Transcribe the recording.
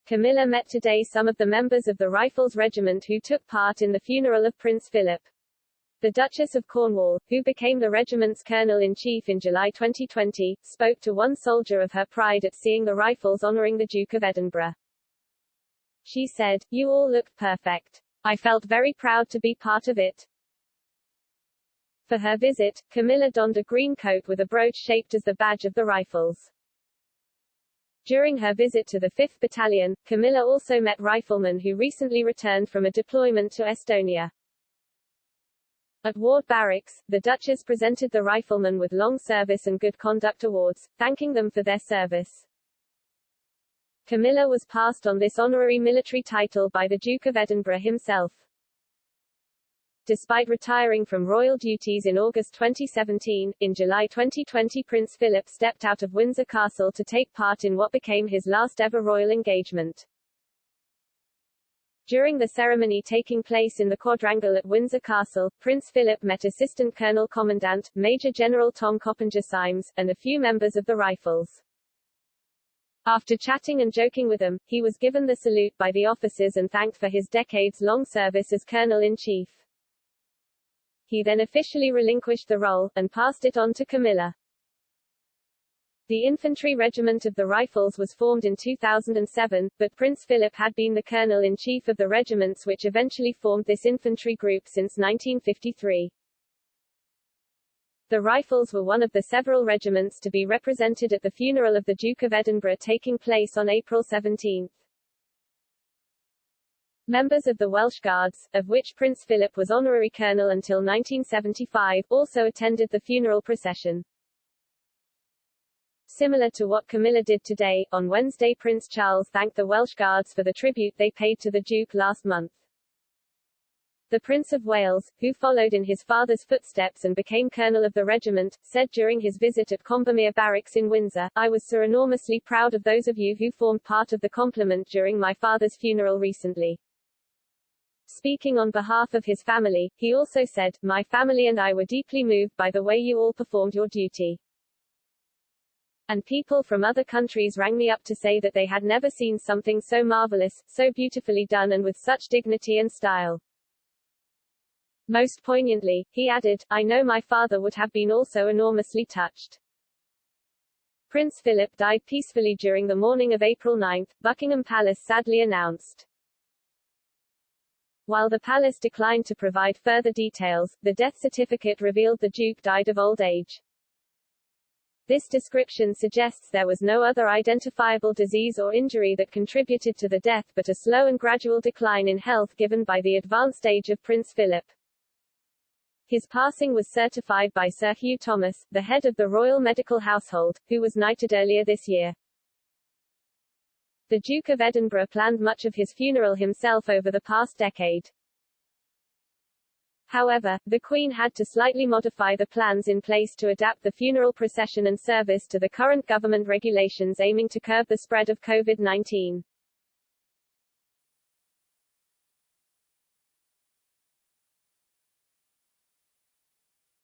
Camilla met today some of the members of the Rifles Regiment who took part in the funeral of Prince Philip. The Duchess of Cornwall, who became the regiment's colonel-in-chief in July 2020, spoke to one soldier of her pride at seeing the Rifles honouring the Duke of Edinburgh. She said, "You all looked perfect. I felt very proud to be part of it." For her visit, Camilla donned a green coat with a brooch shaped as the badge of the Rifles. During her visit to the 5th Battalion, Camilla also met riflemen who recently returned from a deployment to Estonia. At Ward Barracks, the Duchess presented the riflemen with long service and good conduct awards, thanking them for their service. Camilla was passed on this honorary military title by the Duke of Edinburgh himself. Despite retiring from royal duties in August 2017, in July 2020 Prince Philip stepped out of Windsor Castle to take part in what became his last ever royal engagement. During the ceremony taking place in the quadrangle at Windsor Castle, Prince Philip met Assistant Colonel Commandant, Major General Tom Coppinger-Symes, and a few members of the Rifles. After chatting and joking with them, he was given the salute by the officers and thanked for his decades-long service as Colonel-in-Chief. He then officially relinquished the role, and passed it on to Camilla. The infantry regiment of the Rifles was formed in 2007, but Prince Philip had been the colonel-in-chief of the regiments which eventually formed this infantry group since 1953. The Rifles were one of the several regiments to be represented at the funeral of the Duke of Edinburgh taking place on April 17. Members of the Welsh Guards, of which Prince Philip was honorary colonel until 1975, also attended the funeral procession. Similar to what Camilla did today, on Wednesday Prince Charles thanked the Welsh Guards for the tribute they paid to the Duke last month. The Prince of Wales, who followed in his father's footsteps and became colonel of the regiment, said during his visit at Combermere Barracks in Windsor, "I was so enormously proud of those of you who formed part of the complement during my father's funeral recently." Speaking on behalf of his family, he also said, "My family and I were deeply moved by the way you all performed your duty. And people from other countries rang me up to say that they had never seen something so marvelous, so beautifully done and with such dignity and style." Most poignantly, he added, "I know my father would have been also enormously touched." Prince Philip died peacefully during the morning of April 9, Buckingham Palace sadly announced. While the palace declined to provide further details, the death certificate revealed the Duke died of old age. This description suggests there was no other identifiable disease or injury that contributed to the death but a slow and gradual decline in health given by the advanced age of Prince Philip. His passing was certified by Sir Hugh Thomas, the head of the Royal Medical Household, who was knighted earlier this year. The Duke of Edinburgh planned much of his funeral himself over the past decade. However, the Queen had to slightly modify the plans in place to adapt the funeral procession and service to the current government regulations aiming to curb the spread of COVID-19.